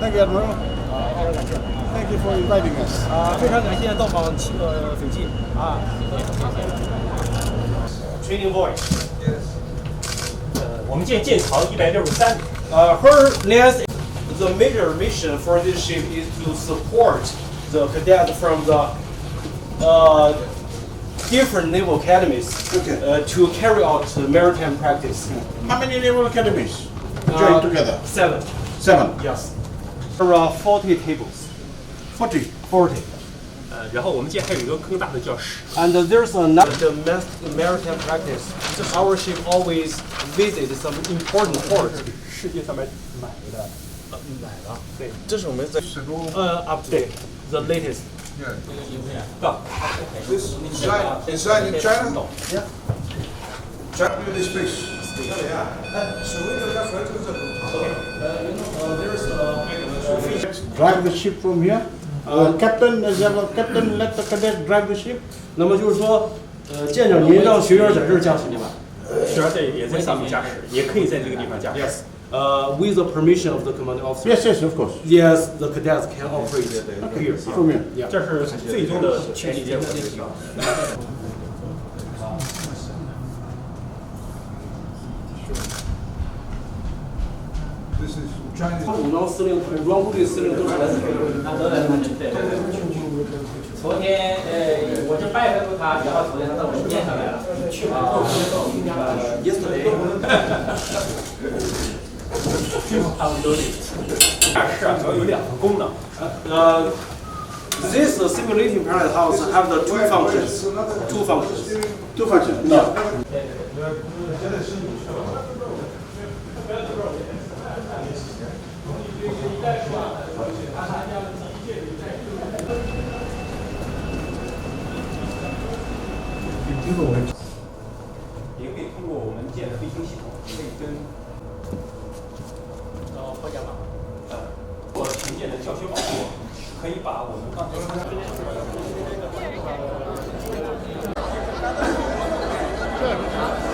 Thank you, Admiral. Thank you for inviting us. 非常感谢到访斐济啊。Training voyage. Yes. 我们舰长163。Her last, the major mission for this ship is to support the cadets from the different naval academies to carry out maritime practice. How many naval academies joined together? 7. 7. Yes. Around 40 tables. 40. 40. 然后我们舰还有一个更大的教室。 And there's another maritime practice. Our ship always visit some important ports. 世界上面买的。买了。对。这是我们在up to date, the latest. Go. This inside in China? Yeah. China this place. Drive the ship from here. Captain, captain let the cadet drive the ship. 那么就是说，舰长您让学员在这儿驾驶对吧？学员在也在上面驾驶，也可以在这个地方驾驶。Yes. With the permission of the commanding officer. Yes, yes, of course. Yes, the cadets can operate here. From here. Yeah. 这是最终的权利结果。武装司令、武装部队司令都是来自北京。都来自对。昨天我就拜会过他，然后昨天他到我们舰上来了。Yesterday. 他们都是驾驶啊，主要有2个功能。This simulating pilot house have the two functions. Two functions. Two functions. No.也可以通过我们舰的卫星系统，可以跟霍家马做全舰的教学保护，可以把我们刚才说的。